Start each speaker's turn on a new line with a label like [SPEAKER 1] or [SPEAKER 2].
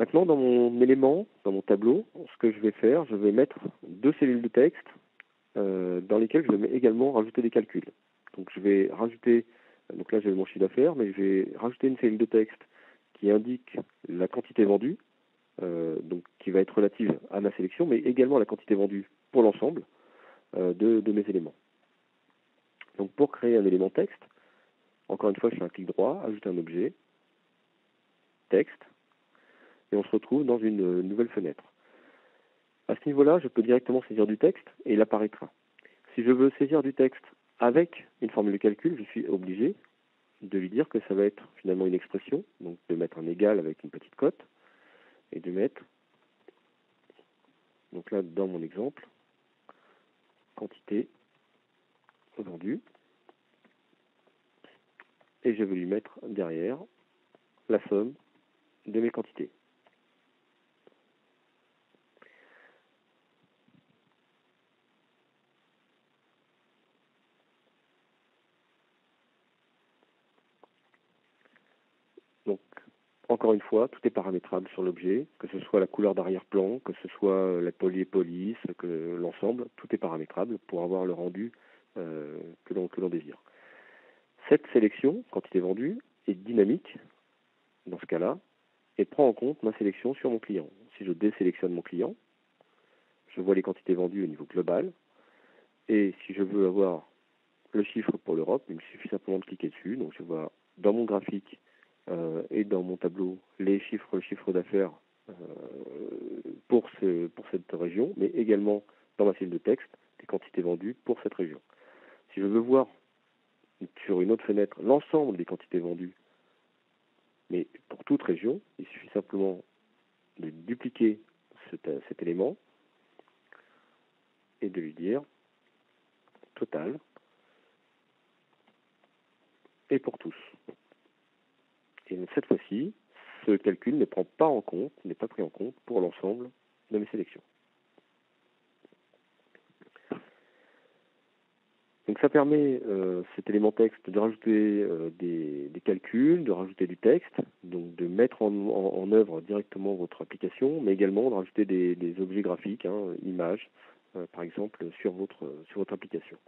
[SPEAKER 1] Maintenant, dans mon élément, dans mon tableau, ce que je vais faire, je vais mettre deux cellules de texte dans lesquelles je vais également rajouter des calculs. Donc je vais rajouter, donc là j'ai mon chiffre d'affaires, mais je vais rajouter une cellule de texte qui indique la quantité vendue, donc qui va être relative à ma sélection, mais également la quantité vendue pour l'ensemble de mes éléments. Donc pour créer un élément texte, encore une fois je fais un clic droit, ajouter un objet, texte, et on se retrouve dans une nouvelle fenêtre. À ce niveau-là, je peux directement saisir du texte et il apparaîtra. Si je veux saisir du texte avec une formule de calcul, je suis obligé de lui dire que ça va être finalement une expression, donc de mettre un égal avec une petite cote, et de mettre, donc là dans mon exemple, quantité vendue, et je vais lui mettre derrière la somme de mes quantités. Donc, encore une fois, tout est paramétrable sur l'objet, que ce soit la couleur d'arrière-plan, que ce soit la police, que l'ensemble, tout est paramétrable pour avoir le rendu que l'on désire. Cette sélection, quantité vendue, est dynamique dans ce cas-là et prend en compte ma sélection sur mon client. Si je désélectionne mon client, je vois les quantités vendues au niveau global, et si je veux avoir le chiffre pour l'Europe, il me suffit simplement de cliquer dessus. Donc je vois dans mon graphique et dans mon tableau le chiffre d'affaires pour cette région, mais également dans ma cellule de texte les quantités vendues pour cette région. Si je veux voir sur une autre fenêtre l'ensemble des quantités vendues, mais pour toute région, il suffit simplement de dupliquer cet élément et de lui dire total et pour tous. Et cette fois-ci, ce calcul n'est pas pris en compte pour l'ensemble de mes sélections. Donc ça permet, cet élément texte, de rajouter des calculs, de rajouter du texte, donc de mettre en œuvre directement votre application, mais également de rajouter des objets graphiques, images, par exemple, sur votre application.